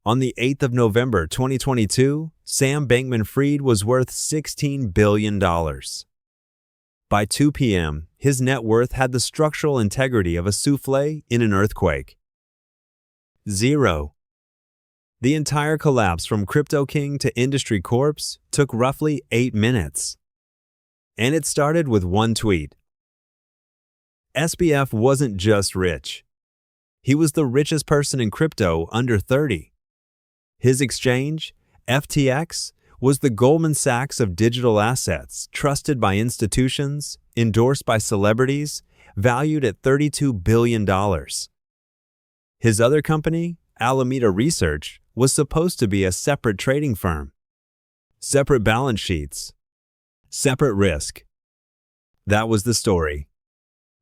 On the 8th of November 2022, Sam Bankman-Fried was worth $16 billion. By 2 p.m., his net worth had the structural integrity of a souffle in an earthquake. 0. The entire collapse from Crypto King to Industry Corpse took roughly 8 minutes. And it started with one tweet. SBF wasn't just rich. He was the richest person in crypto under 30. His exchange, FTX, was the Goldman Sachs of digital assets, trusted by institutions, endorsed by celebrities, valued at $32 billion. His other company, Alameda Research, was supposed to be a separate trading firm. Separate balance sheets. Separate risk. That was the story.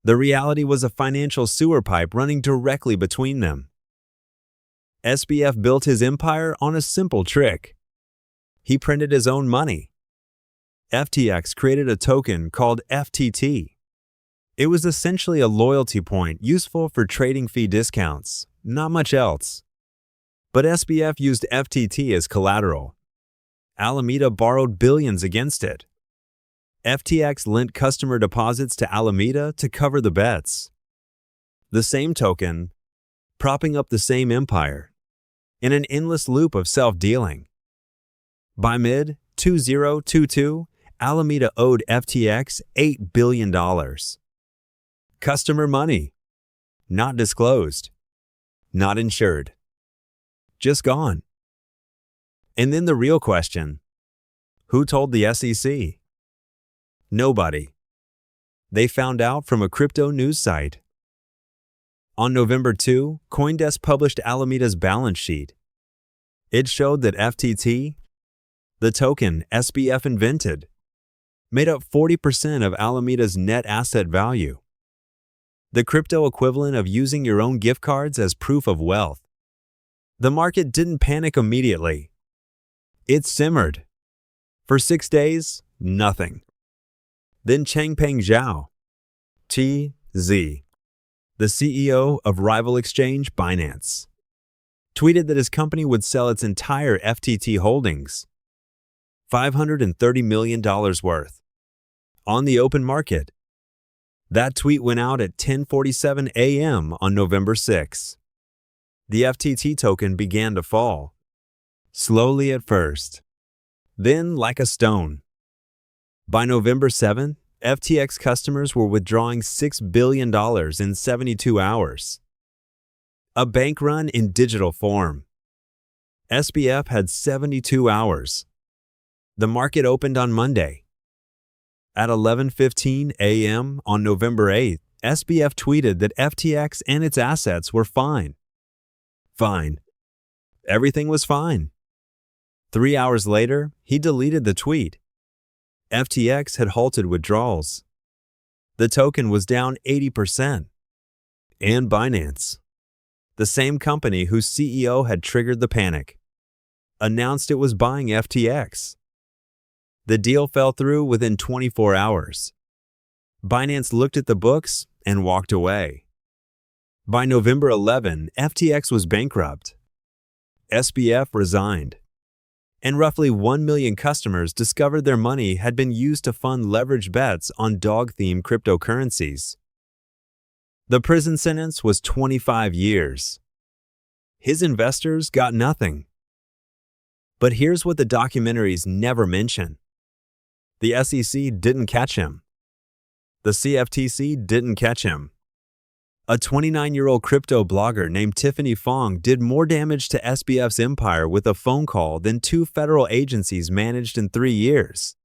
The reality was a financial sewer pipe running directly between them. SBF built his empire on a simple trick. He printed his own money. FTX created a token called FTT. It was essentially a loyalty point useful for trading fee discounts, not much else. But SBF used FTT as collateral. Alameda borrowed billions against it. FTX lent customer deposits to Alameda to cover the bets. The same token, propping up the same empire, in an endless loop of self-dealing. By mid-2022, Alameda owed FTX $8 billion. Customer money. Not disclosed. Not insured. Just gone. And then the real question. Who told the SEC? Nobody. They found out from a crypto news site. On November 2, CoinDesk published Alameda's balance sheet. It showed that FTT, the token SBF invented, made up 40% of Alameda's net asset value. The crypto equivalent of using your own gift cards as proof of wealth. The market didn't panic immediately. It simmered. For 6 days, nothing. Then Changpeng Zhao, TZ, the CEO of rival exchange Binance, tweeted that his company would sell its entire FTT holdings, $530 million worth, on the open market. That tweet went out at 10:47 a.m. on November 6. The FTT token began to fall, slowly at first, then like a stone. By November 7, FTX customers were withdrawing $6 billion in 72 hours. A bank run in digital form. SBF had 72 hours. The market opened on Monday. At 11:15 a.m. on November 8, SBF tweeted that FTX and its assets were fine. Fine. Everything was fine. 3 hours later, he deleted the tweet. FTX had halted withdrawals. The token was down 80%. And Binance, the same company whose CEO had triggered the panic, announced it was buying FTX. The deal fell through within 24 hours. Binance looked at the books and walked away. By November 11, FTX was bankrupt. SBF resigned. And roughly 1 million customers discovered their money had been used to fund leveraged bets on dog-themed cryptocurrencies. The prison sentence was 25 years. His investors got nothing. But here's what the documentaries never mention. The SEC didn't catch him. The CFTC didn't catch him. A 29-year-old crypto blogger named Tiffany Fong did more damage to SBF's empire with a phone call than 2 federal agencies managed in 3 years.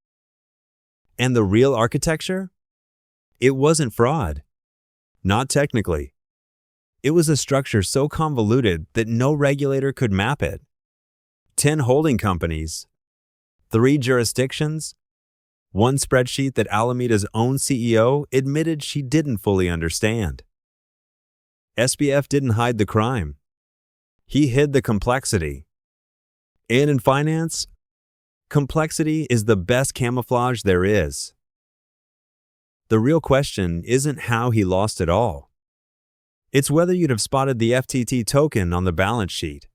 And the real architecture? It wasn't fraud. Not technically. It was a structure so convoluted that no regulator could map it. 10 holding companies, 3 jurisdictions, 1 spreadsheet that Alameda's own CEO admitted she didn't fully understand. SBF didn't hide the crime. He hid the complexity. And in finance, complexity is the best camouflage there is. The real question isn't how he lost it all. It's whether you'd have spotted the FTT token on the balance sheet.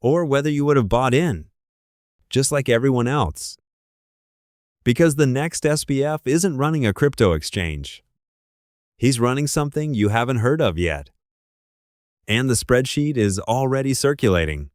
or whether you would have bought in, just like everyone else. Because the next SBF isn't running a crypto exchange. He's running something you haven't heard of yet. And the spreadsheet is already circulating.